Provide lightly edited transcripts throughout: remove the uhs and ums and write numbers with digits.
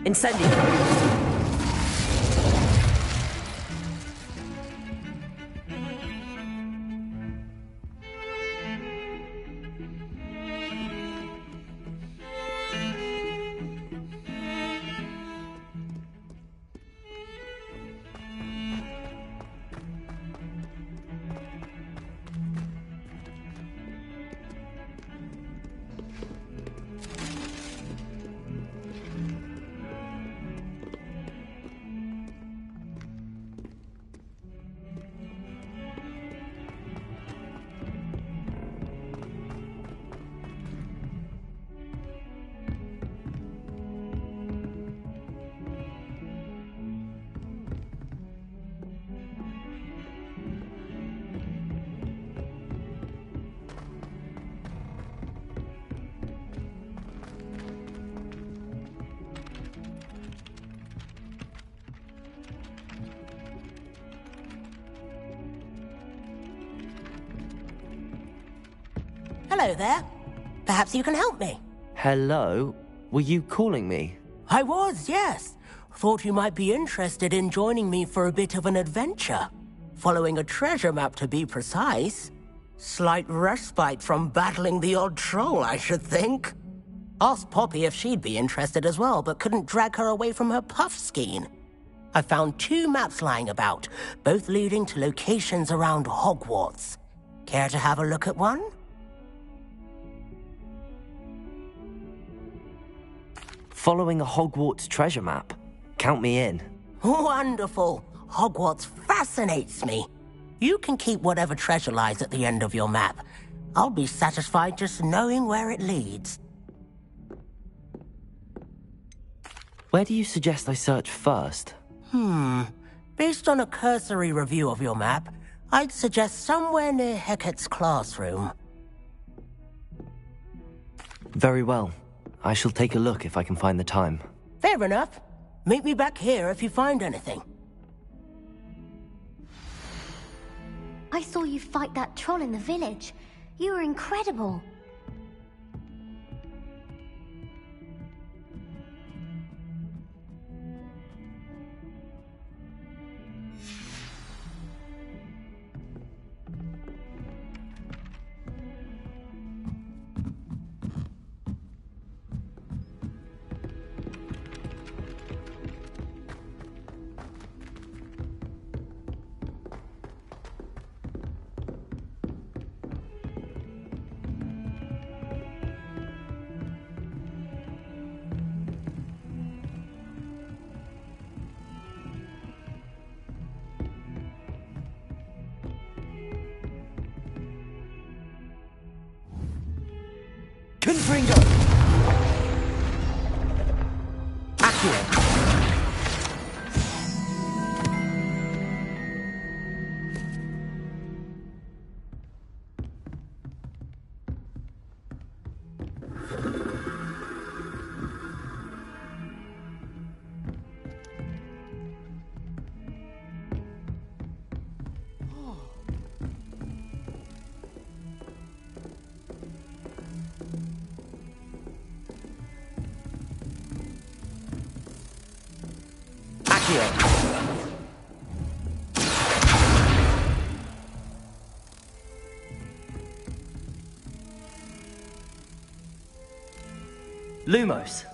Incendio. Hello there. Perhaps you can help me. Hello? Were you calling me? I was, yes. Thought you might be interested in joining me for a bit of an adventure. Following a treasure map, to be precise. Slight respite from battling the odd troll, I should think. Asked Poppy if she'd be interested as well, but couldn't drag her away from her puff skein. I found 2 maps lying about, both leading to locations around Hogwarts. Care to have a look at one? Following a Hogwarts treasure map? Count me in. Wonderful. Hogwarts fascinates me. You can keep whatever treasure lies at the end of your map. I'll be satisfied just knowing where it leads. Where do you suggest I search first? Based on a cursory review of your map, I'd suggest somewhere near Hecat's classroom. Very well. I shall take a look if I can find the time. Fair enough. Meet me back here if you find anything. I saw you fight that troll in the village. You were incredible. Confringo! Accurate. Lumos.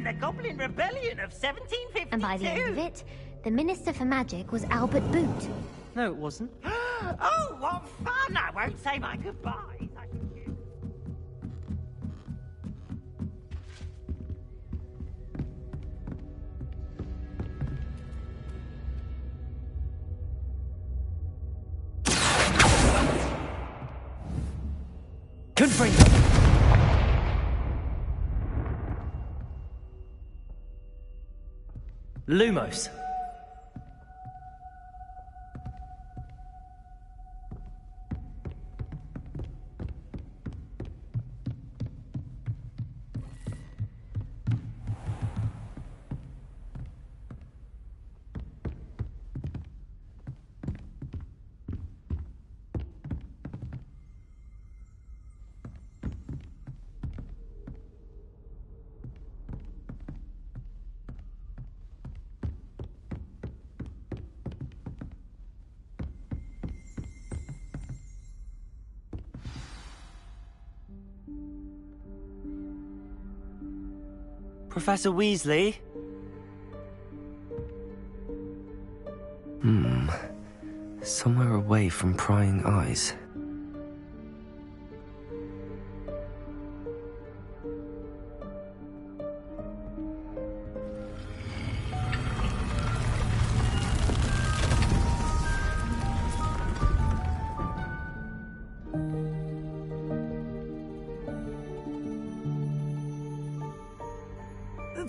The Goblin Rebellion of 1752. And by the end of it, the Minister for Magic was Albert Boot. No, it wasn't. Oh, what fun! I won't say my goodbyes. I should choose. Confringo! Lumos. Professor Weasley? Somewhere away from prying eyes.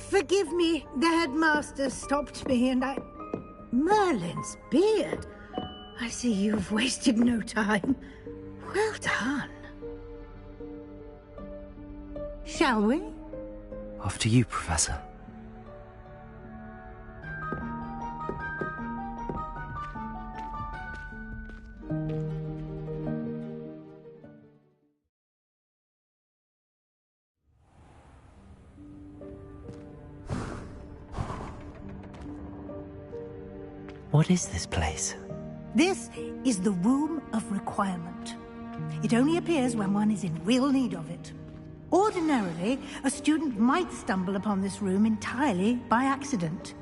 Forgive me, the headmaster stopped me and I... Merlin's beard. I see you've wasted no time. Well done. Shall we? After you, Professor. What is this place? This is the Room of Requirement. It only appears when one is in real need of it. Ordinarily, a student might stumble upon this room entirely by accident.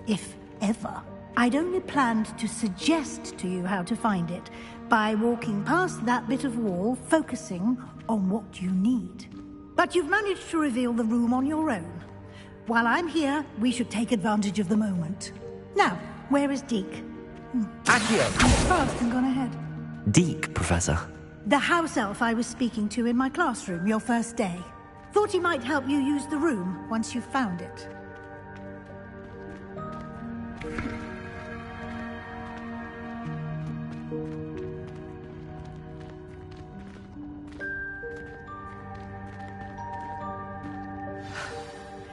If ever. I'd only planned to suggest to you how to find it by walking past that bit of wall, focusing on what you need. But you've managed to reveal the room on your own. While I'm here, we should take advantage of the moment. Now, where is Deke? Accio! He's fast and gone ahead. Deke, Professor. The house elf I was speaking to in my classroom your first day. Thought he might help you use the room once you've found it.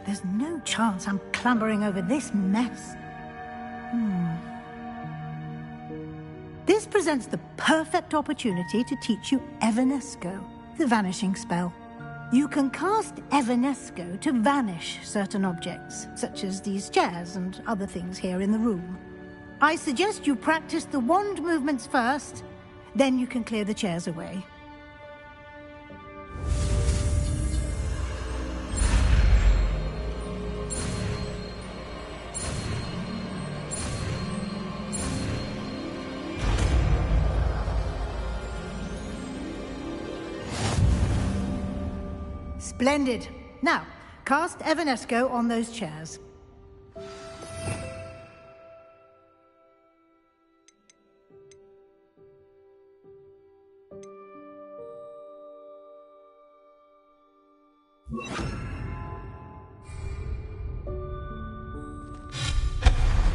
There's no chance I'm clambering over this mess. This presents the perfect opportunity to teach you Evanesco, the vanishing spell. You can cast Evanesco to vanish certain objects, such as these chairs and other things here in the room. I suggest you practice the wand movements first, then you can clear the chairs away. Splendid. Now, cast Evanesco on those chairs.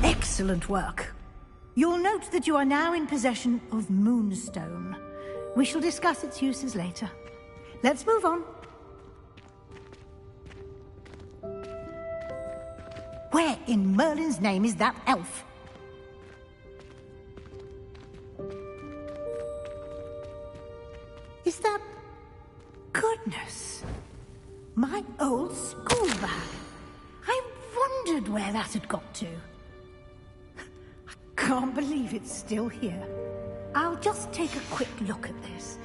Excellent work. You'll note that you are now in possession of Moonstone. We shall discuss its uses later. Let's move on. Where in Merlin's name is that elf? Is that... Goodness! My old school bag. I wondered where that had got to. I can't believe it's still here. I'll just take a quick look at this.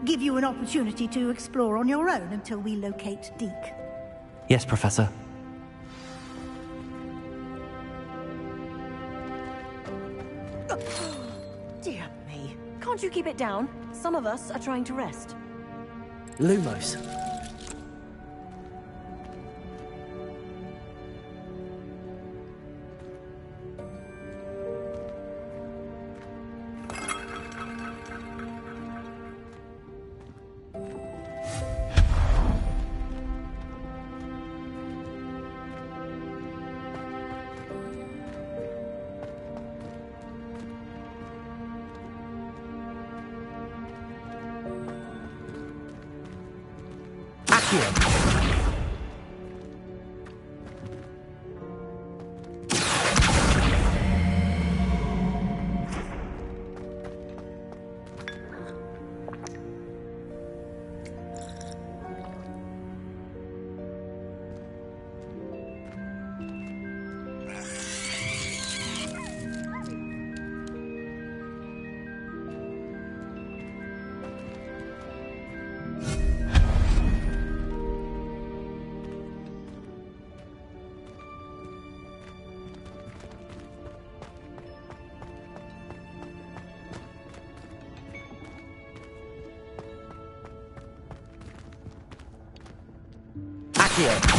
Give you an opportunity to explore on your own until we locate Deke. Yes, Professor. Dear me. Can't you keep it down? Some of us are trying to rest. Lumos. Accio. Accio.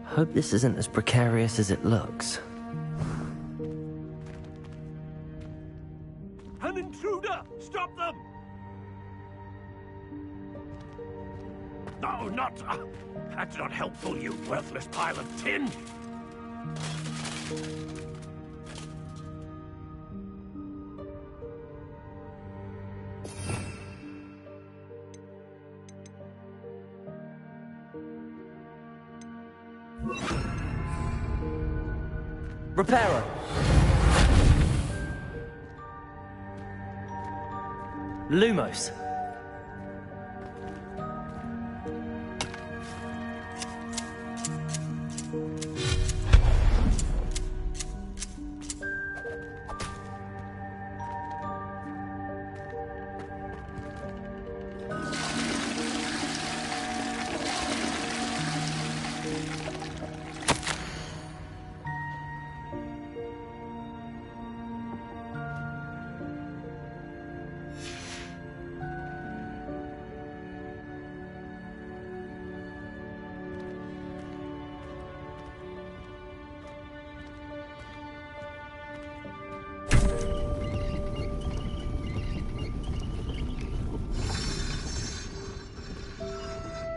Hope this isn't as precarious as it looks. An intruder! Stop them! No, not... that's not helpful, you worthless pile of tin! Repairer. Lumos.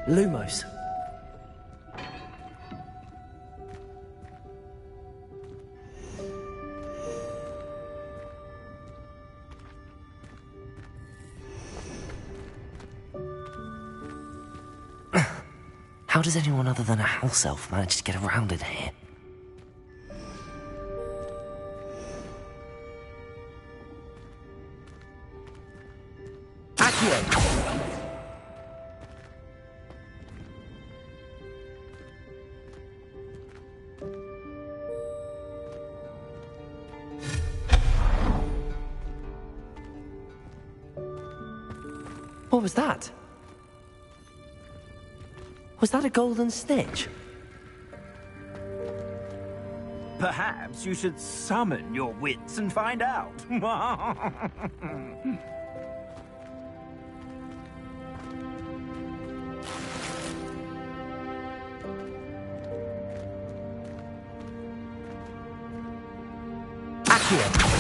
Lumos. How does anyone other than a house elf manage to get around in here? Accio. What was that? Was that a golden snitch? Perhaps you should summon your wits and find out. Accio.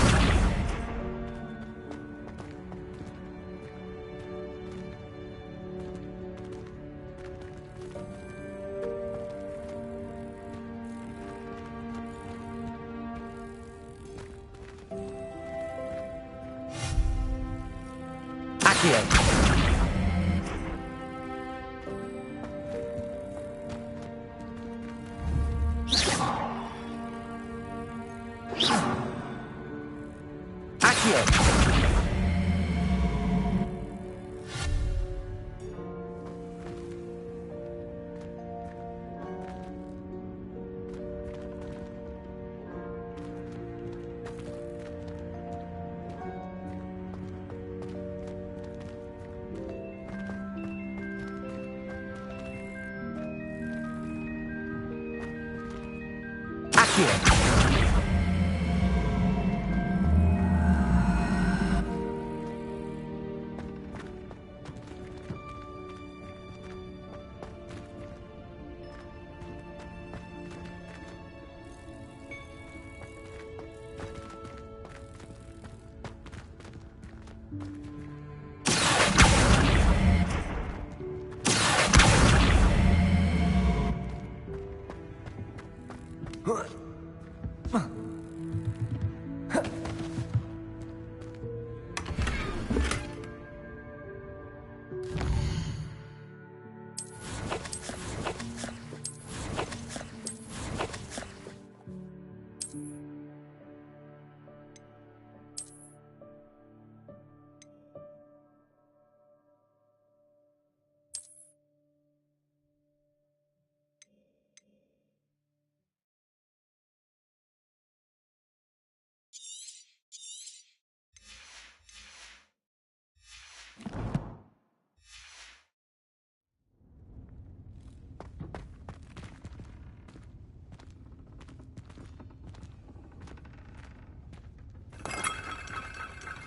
Accio. Accio.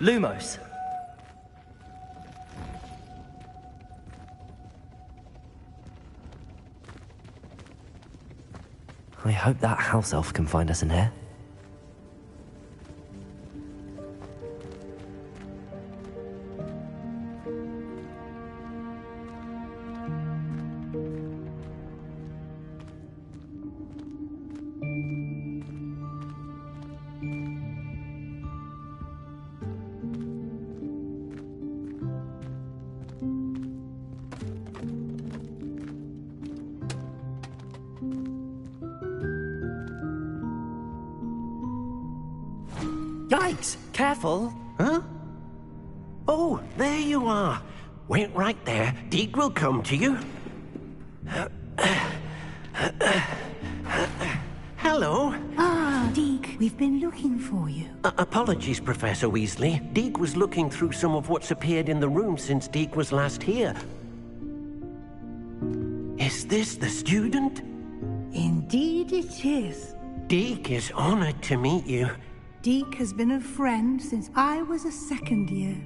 Lumos. I hope that house elf can find us in here. Yikes! Careful! Huh? Oh, there you are. Wait right there. Deke will come to you. Hello. Ah, Deke, we've been looking for you. Apologies, Professor Weasley. Deke was looking through some of what's appeared in the room since Deke was last here. Is this the student? Indeed it is. Deke is honored to meet you. Deke has been a friend since I was a second year.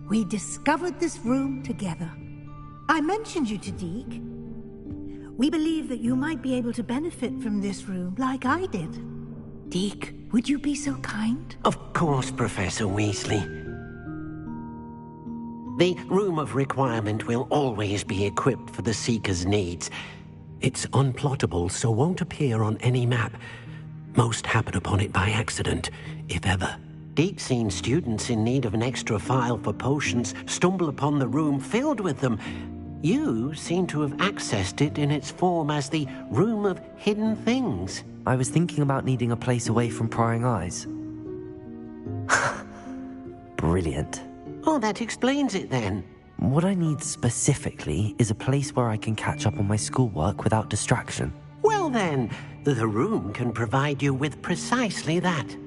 We discovered this room together. I mentioned you to Deke. We believe that you might be able to benefit from this room like I did. Deke, would you be so kind? Of course, Professor Weasley. The Room of Requirement will always be equipped for the Seeker's needs. It's unplottable, so won't appear on any map. Most happen upon it by accident, if ever. Deke's seen students in need of an extra file for potions stumble upon the room filled with them. You seem to have accessed it in its form as the Room of Hidden Things. I was thinking about needing a place away from prying eyes. Brilliant. Oh, that explains it then. What I need specifically is a place where I can catch up on my schoolwork without distraction. Well then, the room can provide you with precisely that.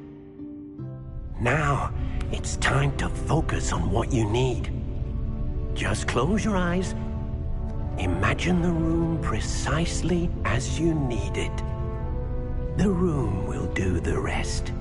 Now, it's time to focus on what you need. Just close your eyes. Imagine the room precisely as you need it. The room will do the rest.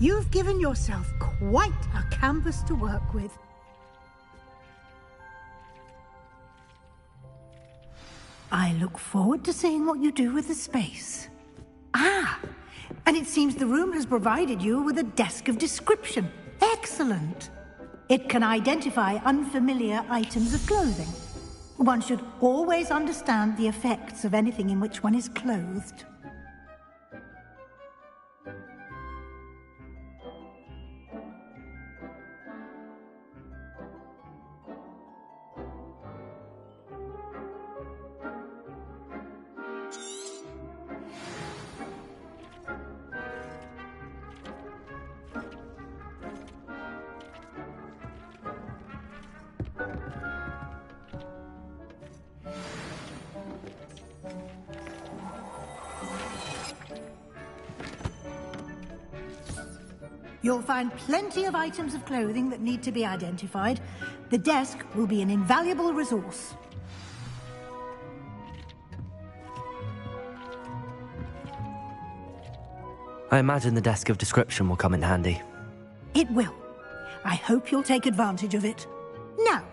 You've given yourself quite a canvas to work with. I look forward to seeing what you do with the space. Ah, and it seems the room has provided you with a desk of description. Excellent. It can identify unfamiliar items of clothing. One should always understand the effects of anything in which one is clothed. You'll find plenty of items of clothing that need to be identified. The desk will be an invaluable resource. I imagine the desk of description will come in handy. It will. I hope you'll take advantage of it. Now,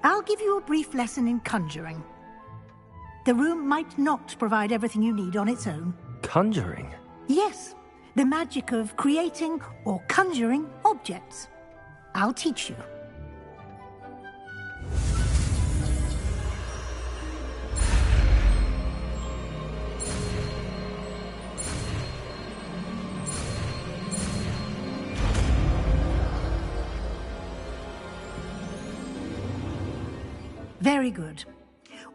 I'll give you a brief lesson in conjuring. The room might not provide everything you need on its own. Conjuring? Yes. The magic of creating or conjuring objects. I'll teach you. Very good.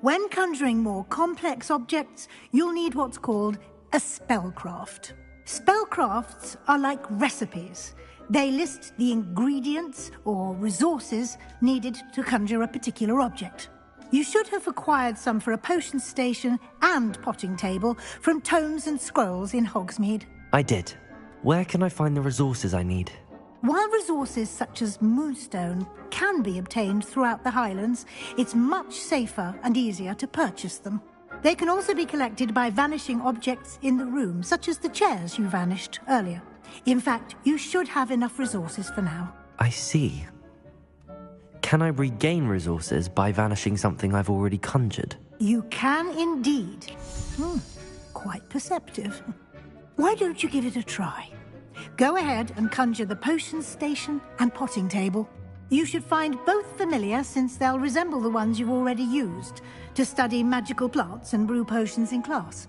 When conjuring more complex objects, you'll need what's called a spellcraft. Spellcrafts are like recipes. They list the ingredients or resources needed to conjure a particular object. You should have acquired some for a potion station and potting table from tomes and scrolls in Hogsmeade. I did. Where can I find the resources I need? While resources such as moonstone can be obtained throughout the Highlands, it's much safer and easier to purchase them. They can also be collected by vanishing objects in the room, such as the chairs you vanished earlier. In fact, you should have enough resources for now. I see. Can I regain resources by vanishing something I've already conjured? You can indeed. Quite perceptive. Why don't you give it a try? Go ahead and conjure the potion station and potting table. You should find both familiar, since they'll resemble the ones you've already used to study magical plants and brew potions in class.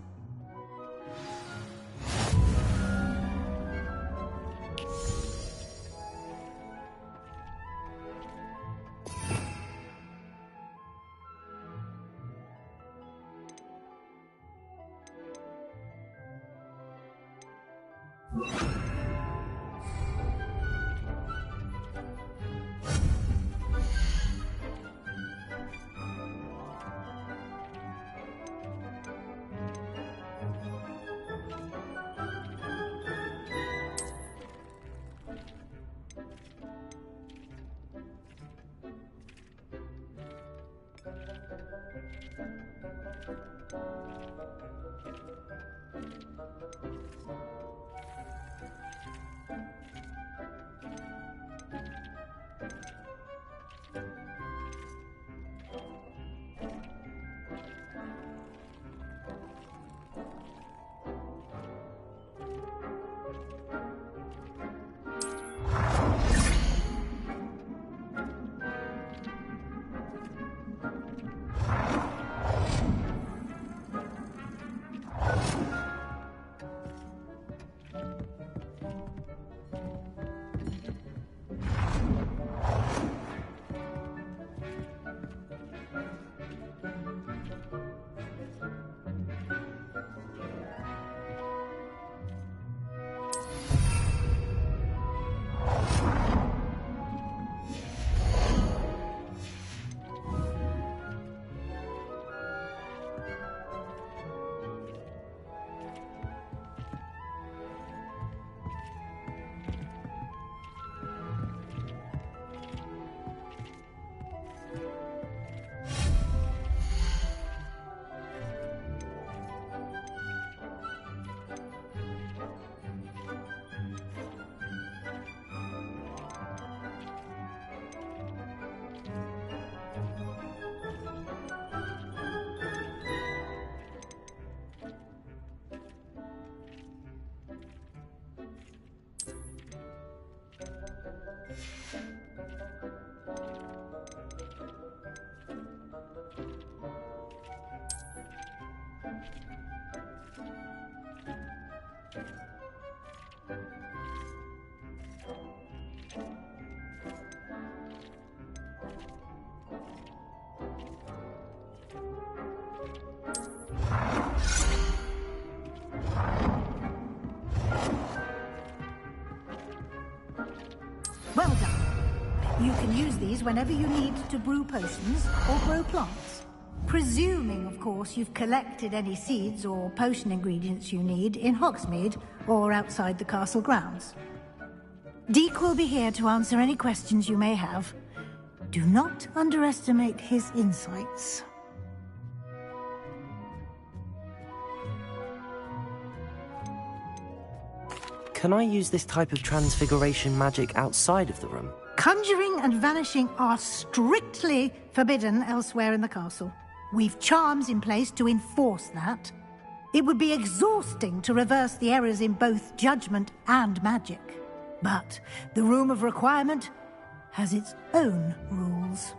You can use these whenever you need to brew potions or grow plants. Presuming, of course, you've collected any seeds or potion ingredients you need in Hogsmeade or outside the castle grounds. Deek will be here to answer any questions you may have. Do not underestimate his insights. Can I use this type of transfiguration magic outside of the room? Conjuring and vanishing are strictly forbidden elsewhere in the castle. We've charms in place to enforce that. It would be exhausting to reverse the errors in both judgment and magic. But the Room of Requirement has its own rules.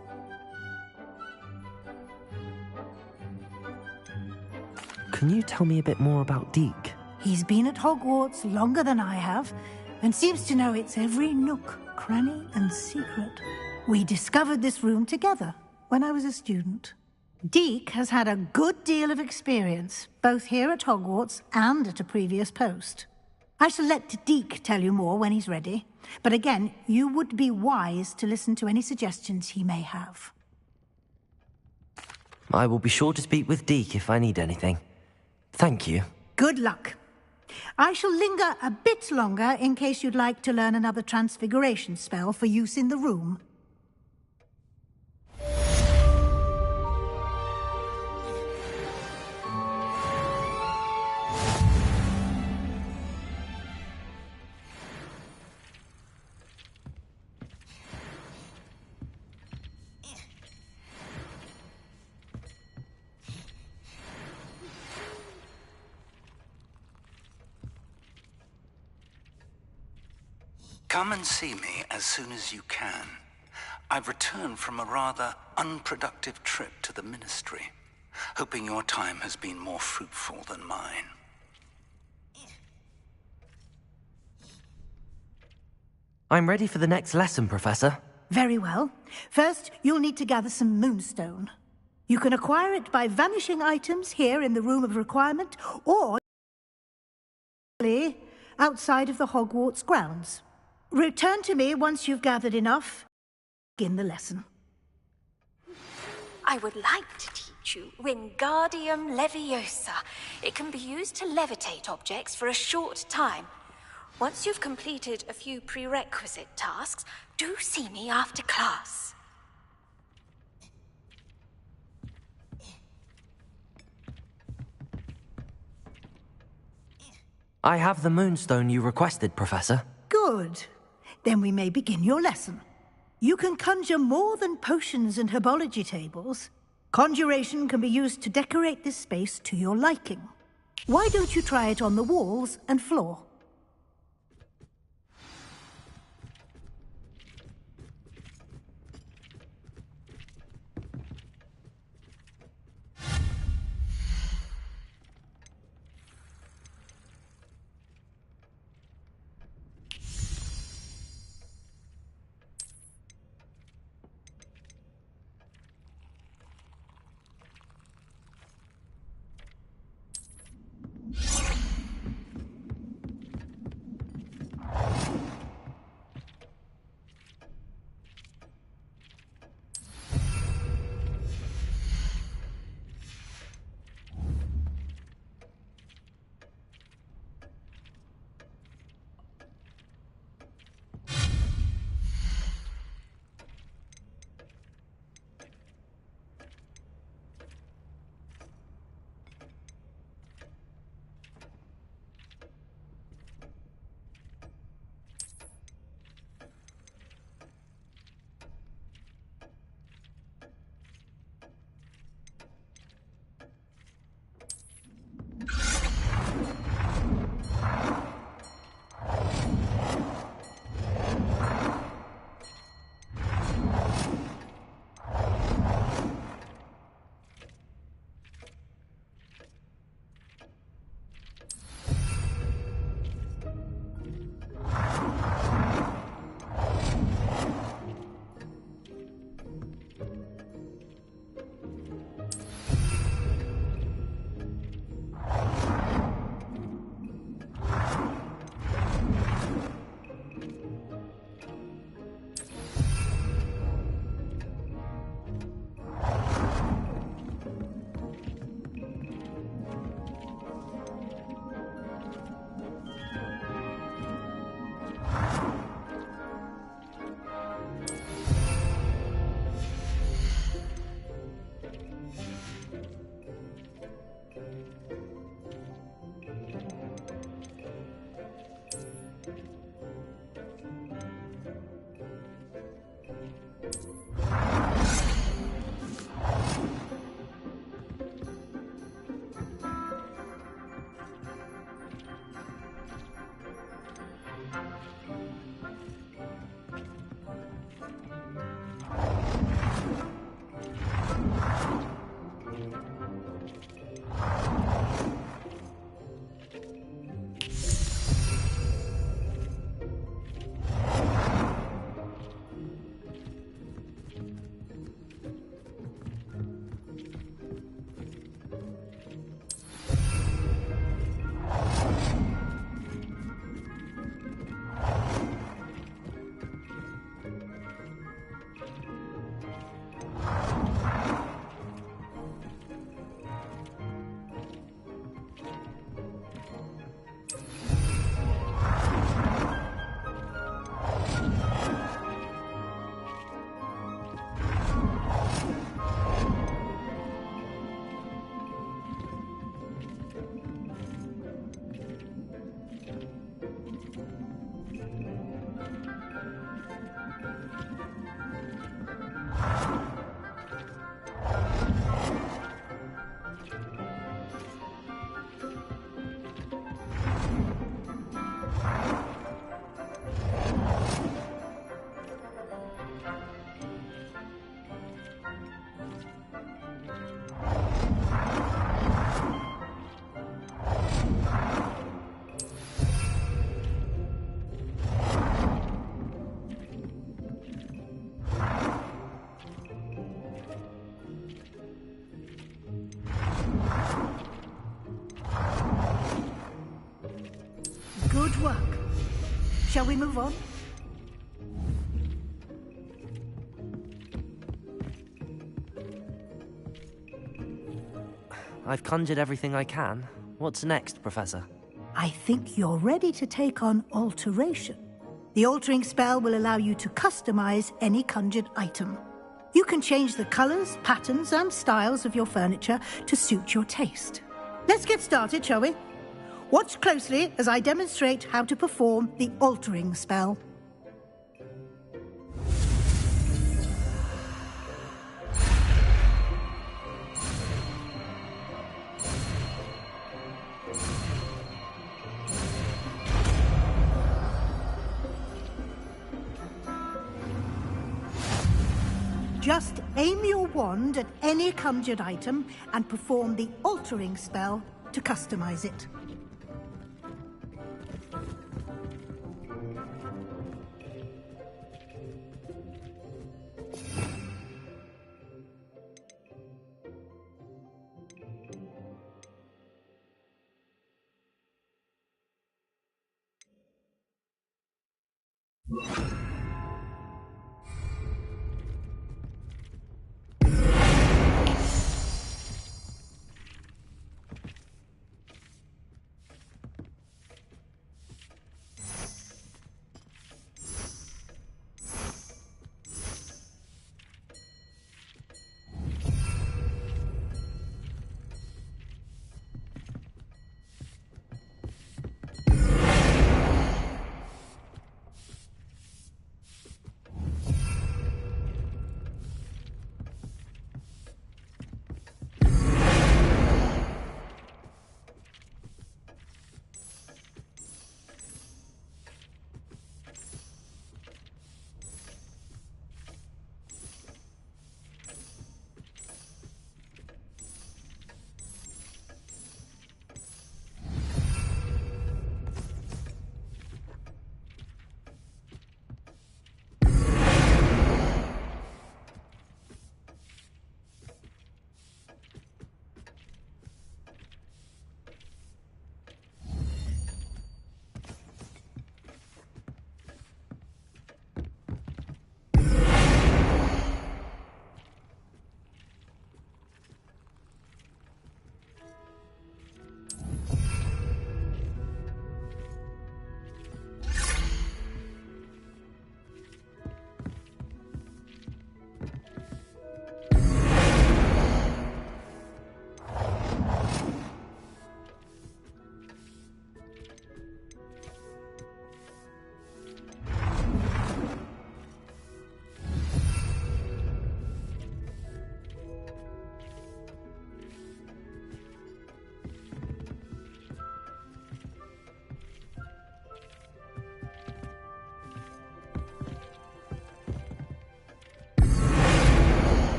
Can you tell me a bit more about Deek? He's been at Hogwarts longer than I have, and seems to know its every nook, cranny, and secret. We discovered this room together when I was a student. Deek has had a good deal of experience, both here at Hogwarts and at a previous post. I shall let Deek tell you more when he's ready, but again, you would be wise to listen to any suggestions he may have. I will be sure to speak with Deek if I need anything. Thank you. Good luck. I shall linger a bit longer in case you'd like to learn another transfiguration spell for use in the room. Come and see me as soon as you can. I've returned from a rather unproductive trip to the Ministry, hoping your time has been more fruitful than mine. I'm ready for the next lesson, Professor. Very well. First, you'll need to gather some moonstone. You can acquire it by vanishing items here in the Room of Requirement, or outside of the Hogwarts grounds. Return to me once you've gathered enough. Begin the lesson. I would like to teach you Wingardium Leviosa. It can be used to levitate objects for a short time. Once you've completed a few prerequisite tasks, do see me after class. I have the moonstone you requested, Professor. Good. Then we may begin your lesson. You can conjure more than potions and herbology tables. Conjuration can be used to decorate this space to your liking. Why don't you try it on the walls and floor? Shall we move on? I've conjured everything I can. What's next, Professor? I think you're ready to take on alteration. The altering spell will allow you to customize any conjured item. You can change the colors, patterns, and styles of your furniture to suit your taste. Let's get started, shall we? Watch closely as I demonstrate how to perform the altering spell. Just aim your wand at any conjured item and perform the altering spell to customize it.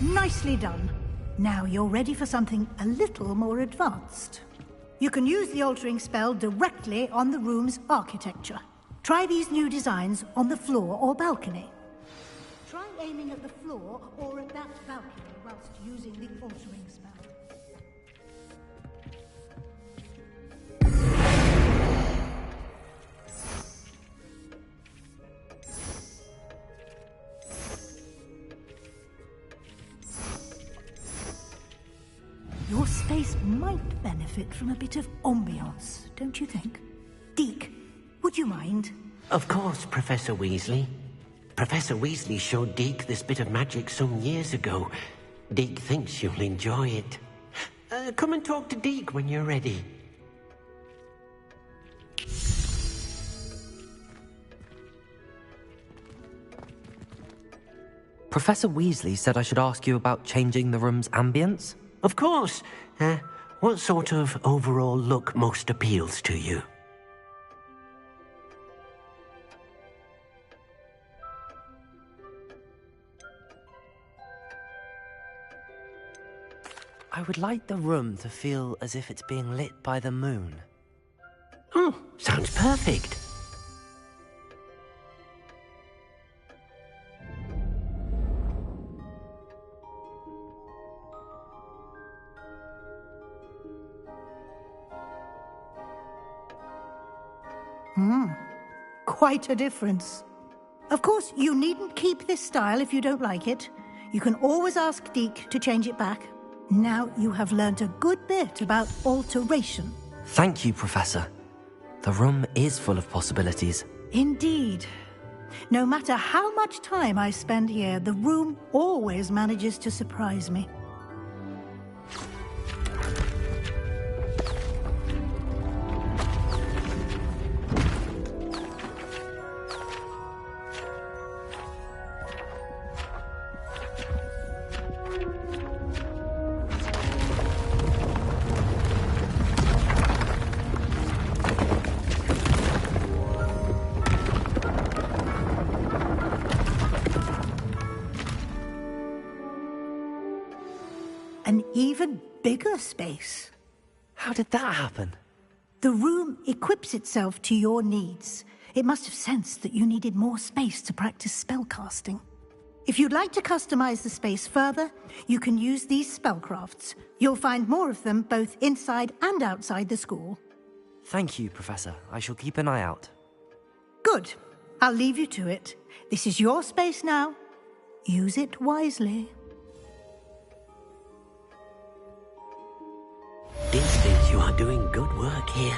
Nicely done. Now you're ready for something a little more advanced. You can use the altering spell directly on the room's architecture. Try these new designs on the floor or balcony. Try aiming at the floor or at that balcony whilst using the altering spell. Your space might benefit from a bit of ambiance, don't you think? Deke, would you mind? Of course, Professor Weasley. Professor Weasley showed Deke this bit of magic some years ago. Deke thinks you'll enjoy it. Come and talk to Deke when you're ready. Professor Weasley said I should ask you about changing the room's ambience? Of course. What sort of overall look most appeals to you? I would like the room to feel as if it's being lit by the moon. Oh, sounds perfect. Quite a difference. Of course, you needn't keep this style if you don't like it. You can always ask Deke to change it back. Now you have learnt a good bit about alteration. Thank you, Professor. The room is full of possibilities. Indeed. No matter how much time I spend here, the room always manages to surprise me. An even bigger space. How did that happen? The room equips itself to your needs. It must have sensed that you needed more space to practice spellcasting. If you'd like to customize the space further, you can use these spellcrafts. You'll find more of them both inside and outside the school. Thank you, Professor. I shall keep an eye out. Good. I'll leave you to it. This is your space now. Use it wisely. Deke thinks you are doing good work here.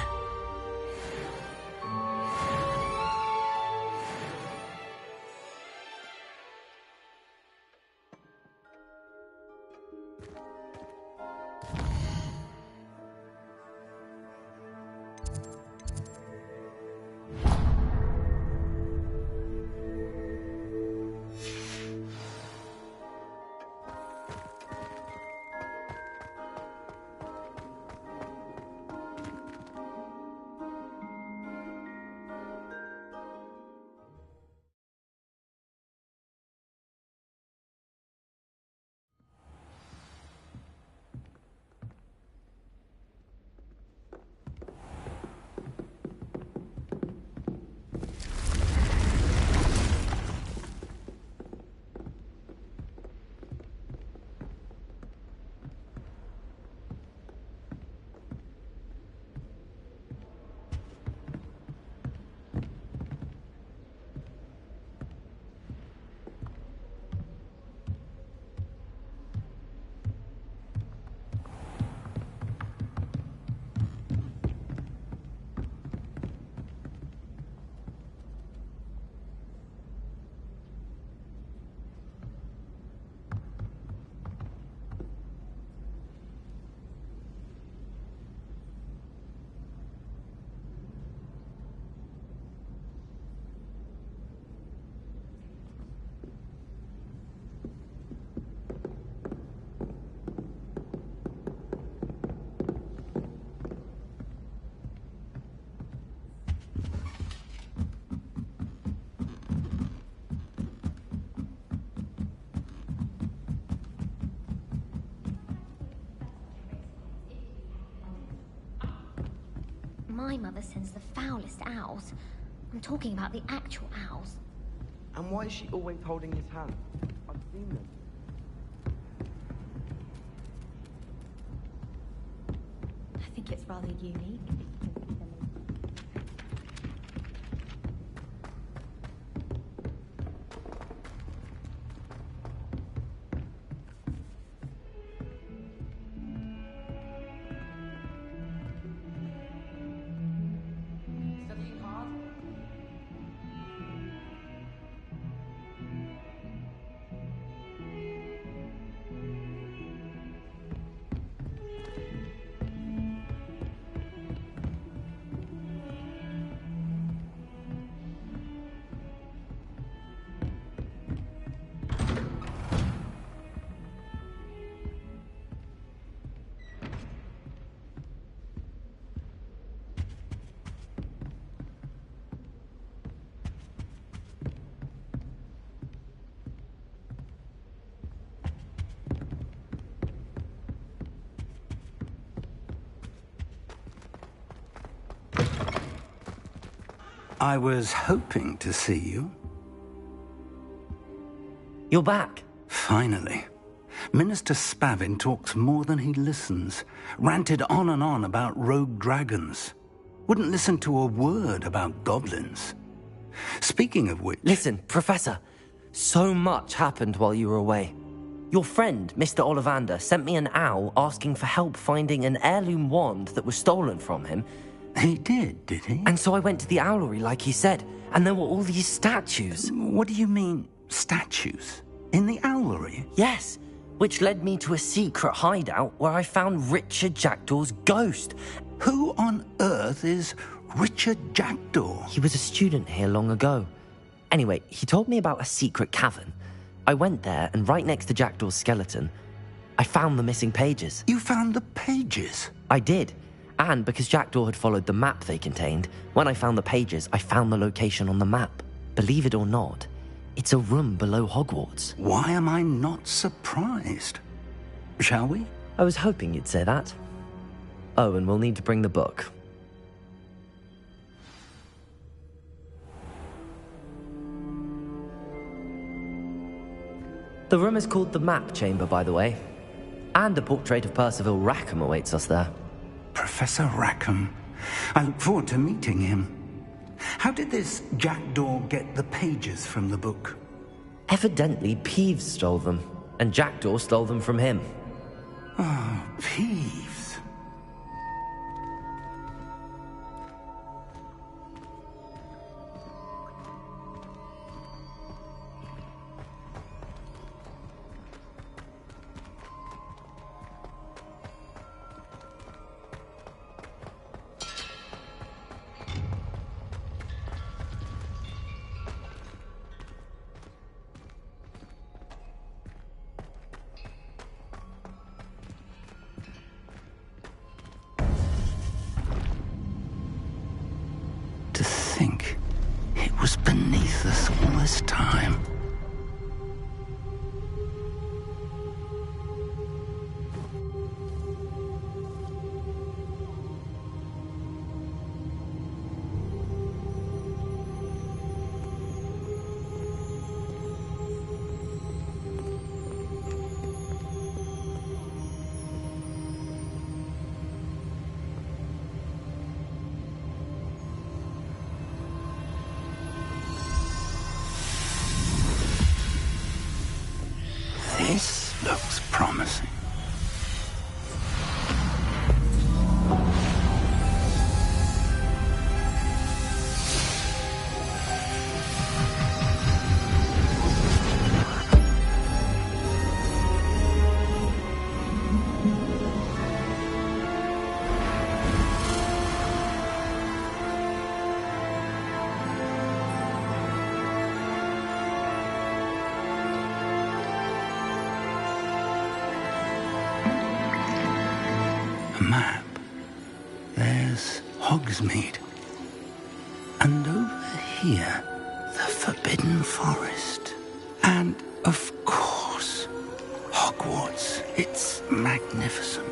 My mother sends the foulest owls. I'm talking about the actual owls. And why is she always holding his hand? I've seen them. I think it's rather unique. I was hoping to see you. You're back. Finally. Minister Spavin talks more than he listens. Ranted on and on about rogue dragons. Wouldn't listen to a word about goblins. Speaking of which... Listen, Professor. So much happened while you were away. Your friend, Mr. Ollivander, sent me an owl asking for help finding an heirloom wand that was stolen from him. He did he? And so I went to the owlery like he said, and there were all these statues. What do you mean, statues? In the owlery? Yes, which led me to a secret hideout where I found Richard Jackdaw's ghost. Who on earth is Richard Jackdaw? He was a student here long ago. Anyway, he told me about a secret cavern. I went there, and right next to Jackdaw's skeleton, I found the missing pages. You found the pages? I did. And because Jackdaw had followed the map they contained, when I found the pages, I found the location on the map. Believe it or not, it's a room below Hogwarts. Why am I not surprised? Shall we? I was hoping you'd say that. Oh, and we'll need to bring the book. The room is called the Map Chamber, by the way. And a portrait of Percival Rackham awaits us there. Professor Rackham. I look forward to meeting him. How did this Jackdaw get the pages from the book? Evidently, Peeves stole them, and Jackdaw stole them from him. Oh, Peeves. To think it was beneath us all this time. This looks promising. Map. There's Hogsmeade. And over here, the Forbidden Forest. And, of course, Hogwarts. It's magnificent.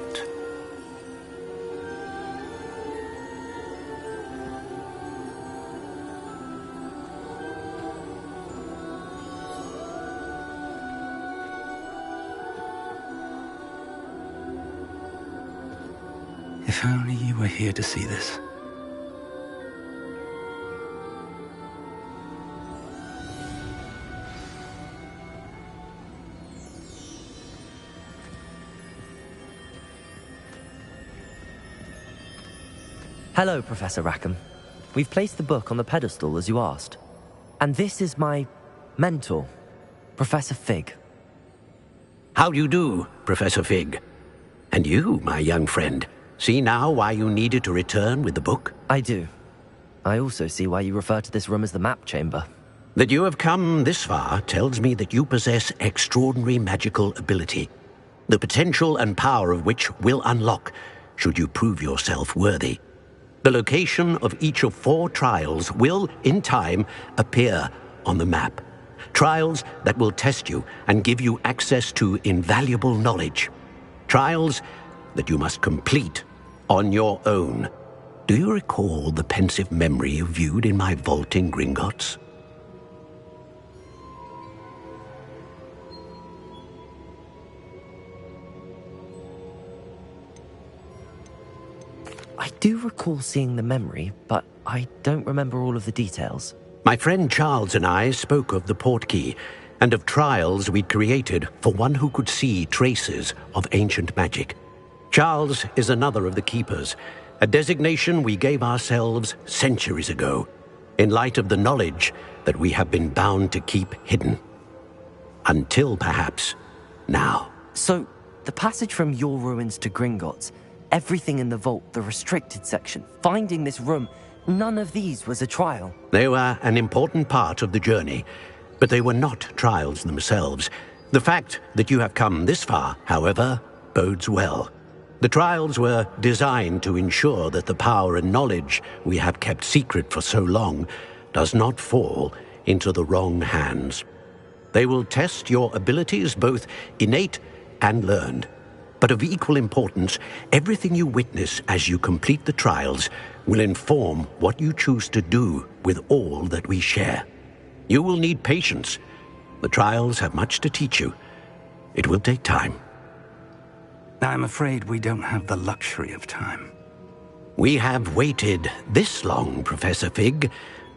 If only you were here to see this. Hello, Professor Rackham. We've placed the book on the pedestal as you asked. And this is my mentor, Professor Fig. How do you do, Professor Fig? And you, my young friend, see now why you needed to return with the book? I do. I also see why you refer to this room as the Map Chamber. That you have come this far tells me that you possess extraordinary magical ability, the potential and power of which will unlock should you prove yourself worthy. The location of each of 4 trials will, in time, appear on the map. Trials that will test you and give you access to invaluable knowledge. Trials that you must complete on your own. Do you recall the pensive memory you viewed in my vault in Gringotts? I do recall seeing the memory, but I don't remember all of the details. My friend Charles and I spoke of the portkey and of trials we'd created for one who could see traces of ancient magic. Charles is another of the keepers, a designation we gave ourselves centuries ago, in light of the knowledge that we have been bound to keep hidden. Until, perhaps, now. So, the passage from your ruins to Gringotts, everything in the vault, the restricted section, finding this room, none of these was a trial. They were an important part of the journey, but they were not trials themselves. The fact that you have come this far, however, bodes well. The trials were designed to ensure that the power and knowledge we have kept secret for so long does not fall into the wrong hands. They will test your abilities, both innate and learned. But of equal importance, everything you witness as you complete the trials will inform what you choose to do with all that we share. You will need patience. The trials have much to teach you. It will take time. I'm afraid we don't have the luxury of time. We have waited this long, Professor Fig.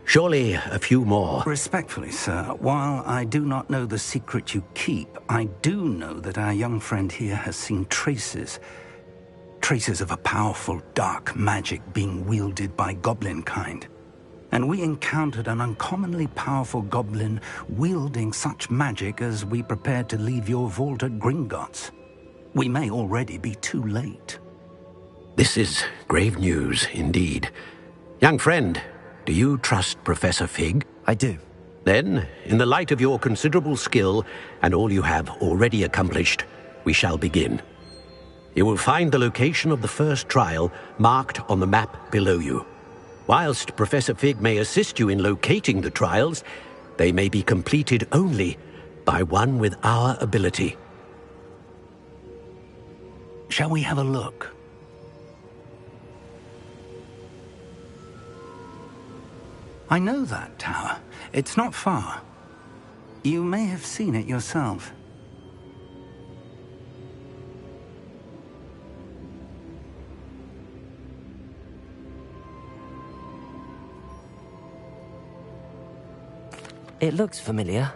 Surely a few more. Respectfully, sir, while I do not know the secret you keep, I do know that our young friend here has seen traces of a powerful dark magic being wielded by goblin kind. And we encountered an uncommonly powerful goblin wielding such magic as we prepared to leave your vault at Gringotts. We may already be too late. This is grave news indeed. Young friend, do you trust Professor Fig? I do. Then, in the light of your considerable skill and all you have already accomplished, we shall begin. You will find the location of the first trial marked on the map below you. Whilst Professor Fig may assist you in locating the trials, they may be completed only by one with our ability. Shall we have a look? I know that tower. It's not far. You may have seen it yourself. It looks familiar.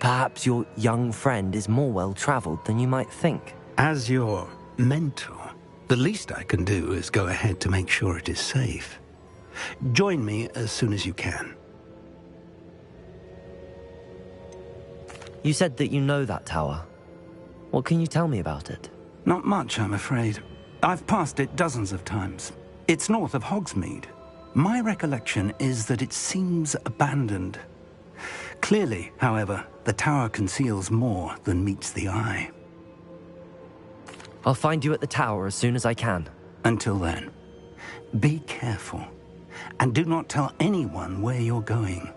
Perhaps your young friend is more well-traveled than you might think. As your mentor, the least I can do is go ahead to make sure it is safe. Join me as soon as you can. You said that you know that tower. What can you tell me about it? Not much, I'm afraid. I've passed it dozens of times. It's north of Hogsmeade. My recollection is that it seems abandoned. Clearly, however, the tower conceals more than meets the eye. I'll find you at the tower as soon as I can. Until then, be careful. And do not tell anyone where you're going.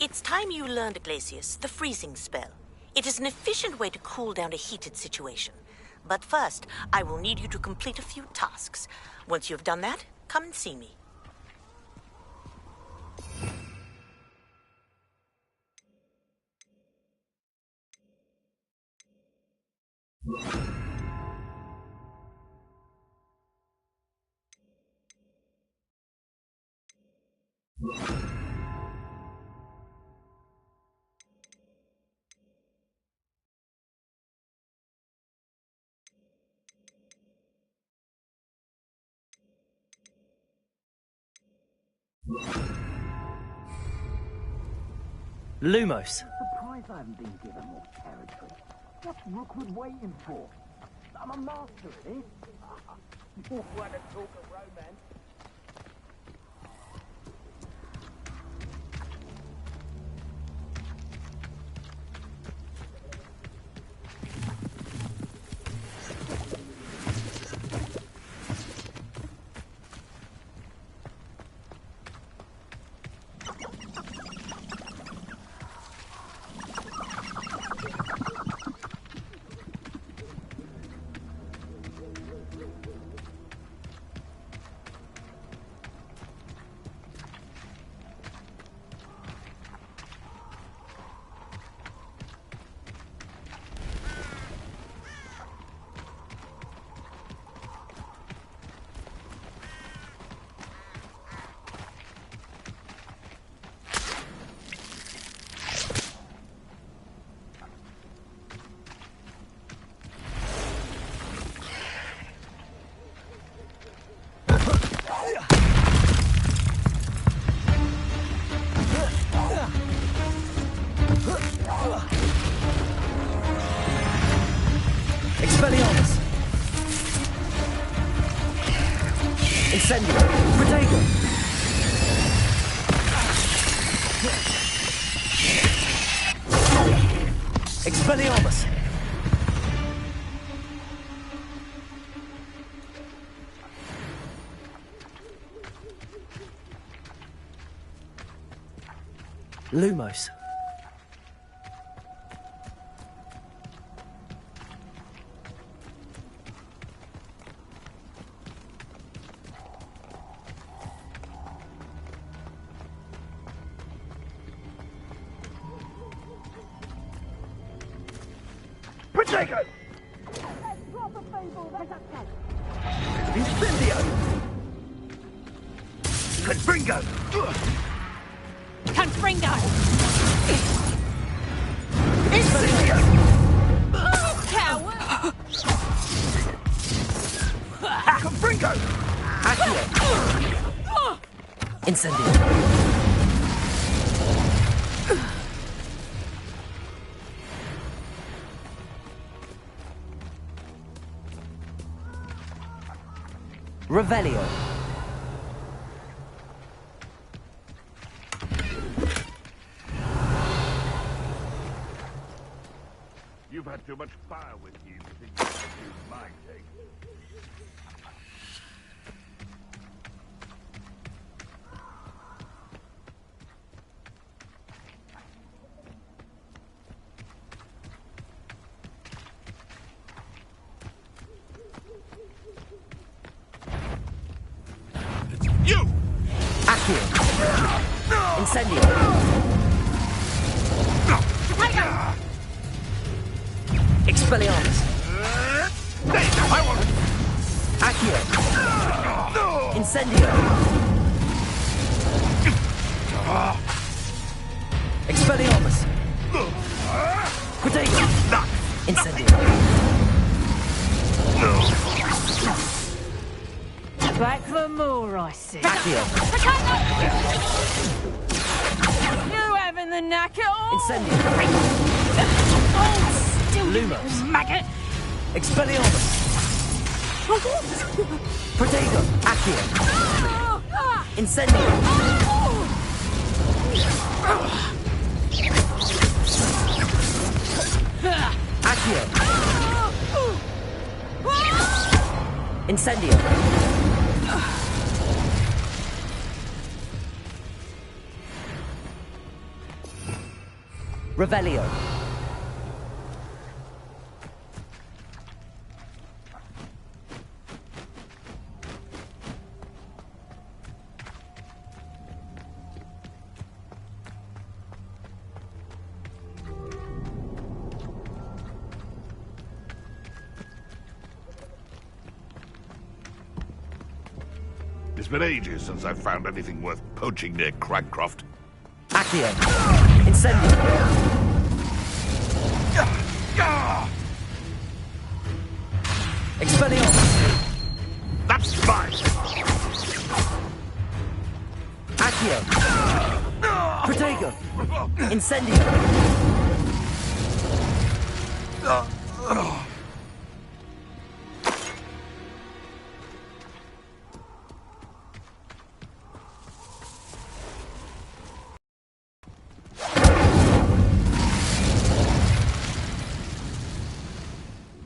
It's time you learned, Glacius, the freezing spell. It is an efficient way to cool down a heated situation. But first, I will need you to complete a few tasks. Once you've done that, come and see me. Lumos. Surprised I haven't been given more territory. What's Rookwood waiting for? I'm a master at this. You want to talk of romance? Expelliarmus! Incendio! Protego! Expelliarmus! Lumos. Protego! Incendio! Confringo! Confringo! Incendio! Coward! Confringo! Accio! Incendio! Revelio. You've had too much fire with you to think you can use my take. You! Accio. Incendio. Expelliarmus. I want Accio. Incendio. Expelliarmus. Protego. Incendio. Back for more, I see. Accio. You having the knack at all? Incendio. Oh, still Lumos. maggot. Expelliarmus. Protego. Accio. Incendio. Accio. Incendio. Revelio. It's been ages since I've found anything worth poaching near Cragcroft. Accio. Incendio. Expelliarmus. That's mine. Accio. Protego. Protego! Incendio!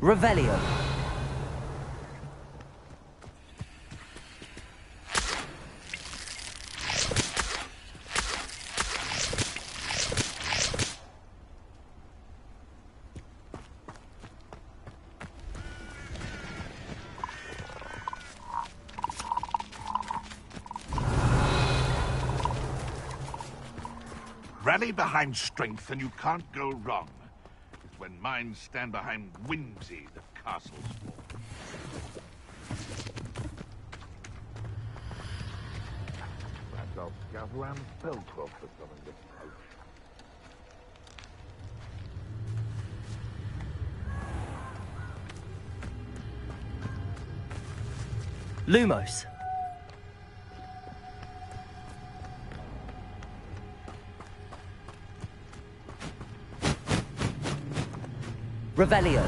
Revelio. Rally behind strength and you can't go wrong. It's when minds stand behind whimsy that castles fall. Perhaps I'll scout around Spellcroft for some of this coach. Lumos. Revelio.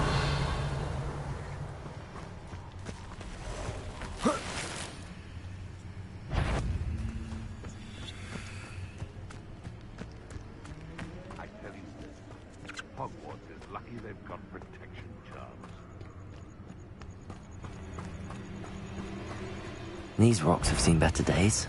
I tell you this, Hogwarts is lucky they've got protection charms. These rocks have seen better days.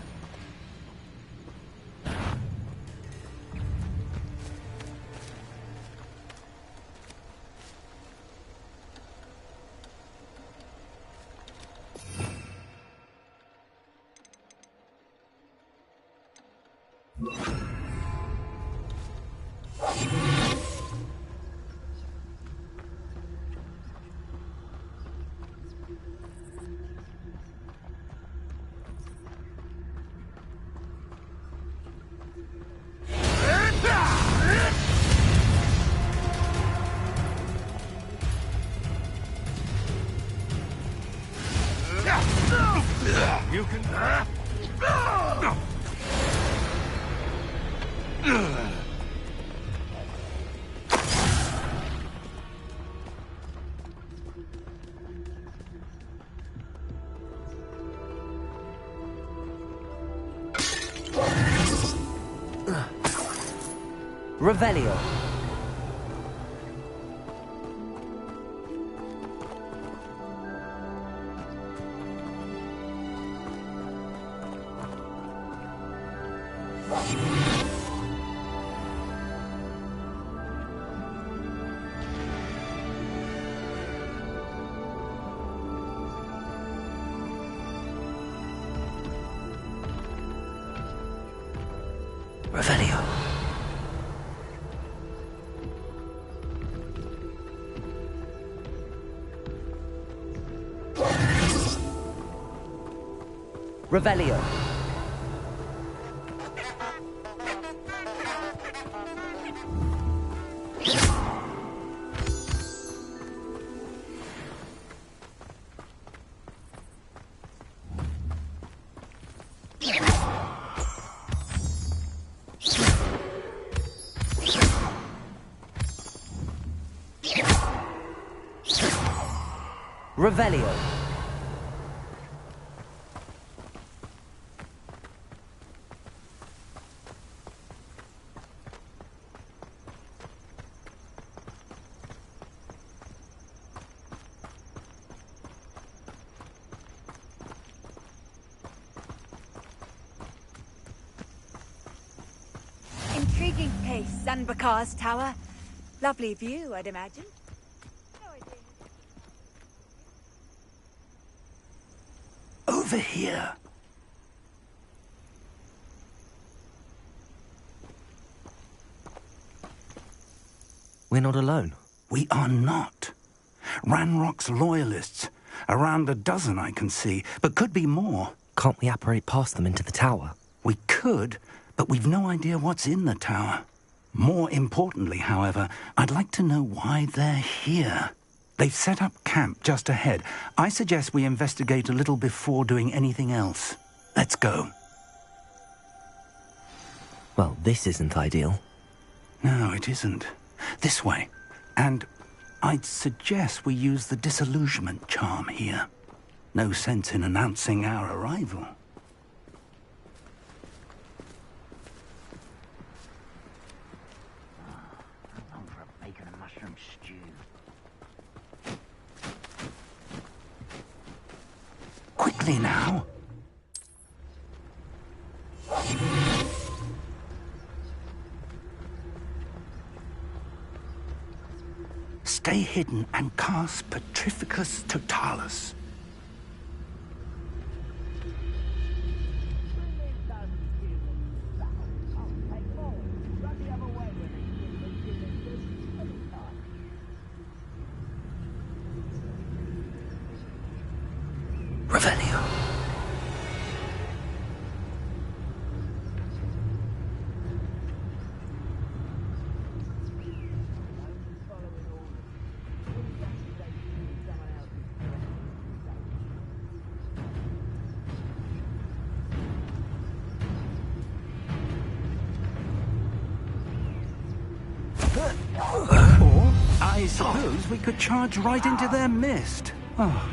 You can... Revelio. Revelio. Revelio. Revelio. Intriguing place, Zanbakar's tower. Lovely view, I'd imagine. Over here. We're not alone. We are not. Ranrock's loyalists. Around a dozen I can see, but could be more. Can't we apparate past them into the tower? We could, but we've no idea what's in the tower. More importantly, however, I'd like to know why they're here. They've set up camp just ahead. I suggest we investigate a little before doing anything else. Let's go. Well, this isn't ideal. No, it isn't. This way. And I'd suggest we use the disillusionment charm here. No sense in announcing our arrival. I'm for a bacon and mushroom stew. Quickly now. Stay hidden and cast Petrificus Totalis. Revelio. Or, I suppose we could charge right into their mist. Oh.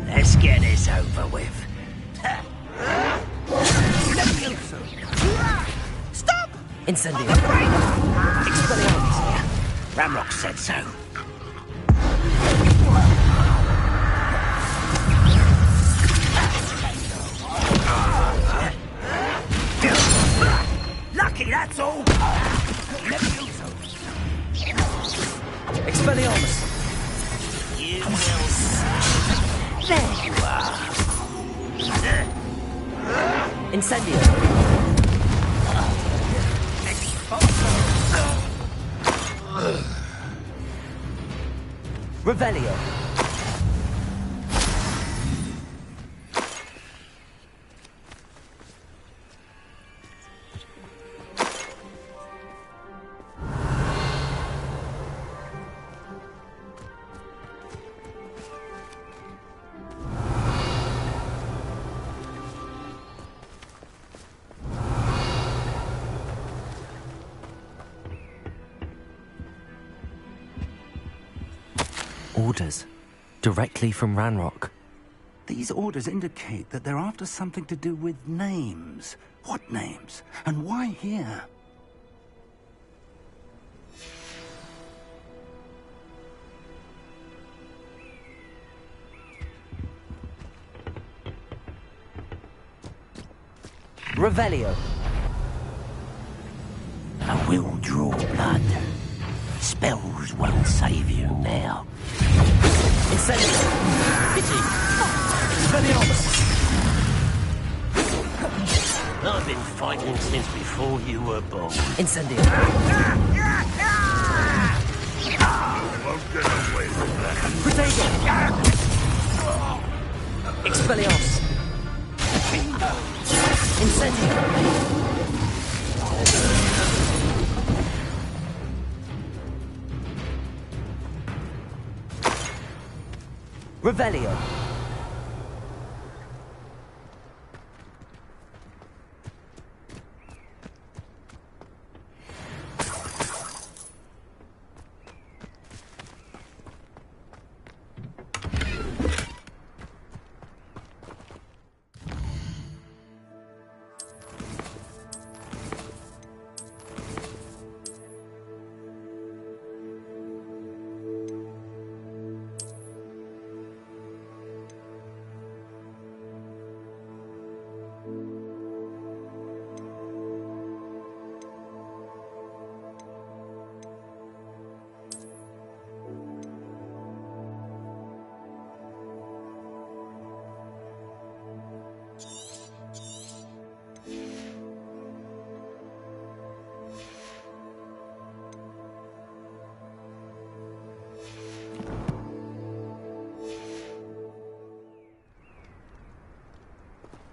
Let's get this over with. Stop! Incendio. Expelliarmus. Ramrock said so. Lucky, that's all. Expelliarmus. You will see. There you are. Incendio. Revelio. Orders. Directly from Ranrock. These orders indicate that they're after something to do with names. What names? And why here? Revelio. I will draw blood. Spells won't save you now. Incendio. Pity. Expelliarmus. I've been fighting since before you were born. Incendio. Won't get away with that. Protego. Expelliarmus. Incendio. Revelio.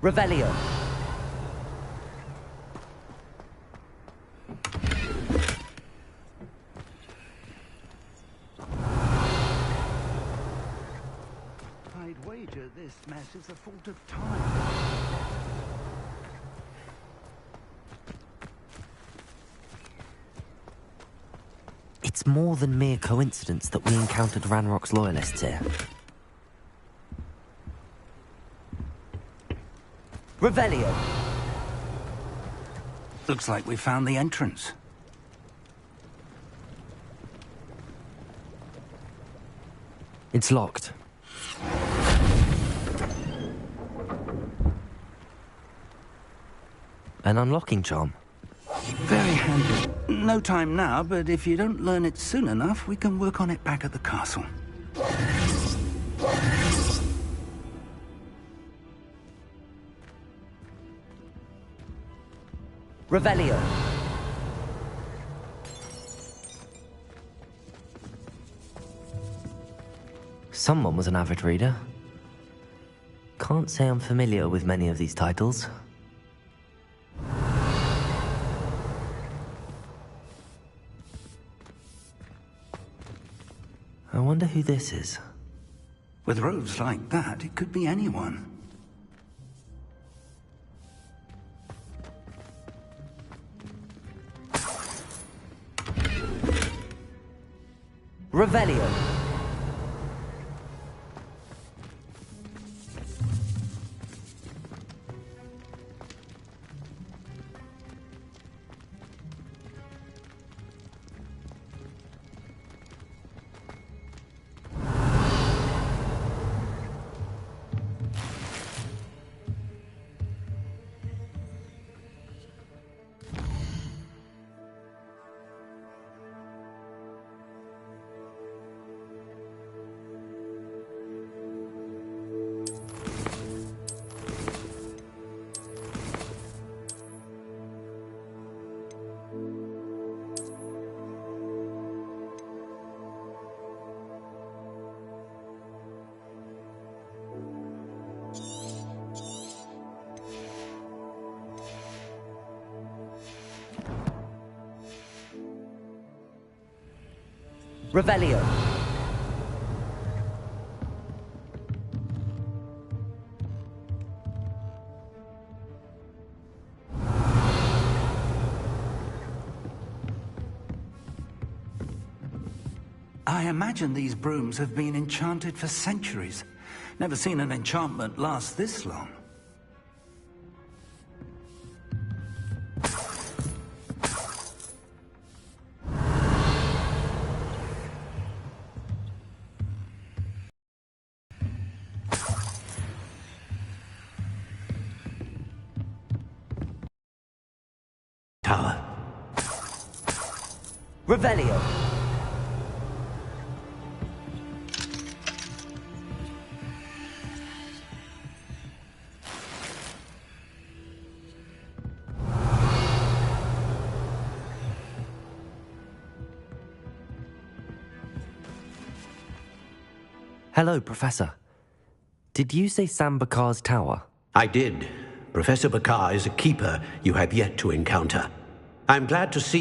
Revelio. I'd wager this mess is the fault of time. It's more than mere coincidence that we encountered Ranrock's loyalists here. Revelio! Looks like we found the entrance. It's locked. An unlocking charm. Very handy. No time now, but if you don't learn it soon enough, we can work on it back at the castle. Revelio. Someone was an avid reader. Can't say I'm familiar with many of these titles. I wonder who this is. With robes like that, it could be anyone. Revelio. Revelio. I imagine these brooms have been enchanted for centuries. Never seen an enchantment last this long. Tower. Revelio. Hello, Professor. Did you say Sam Bakar's tower? I did. Professor Bakar is a keeper you have yet to encounter. I'm glad to see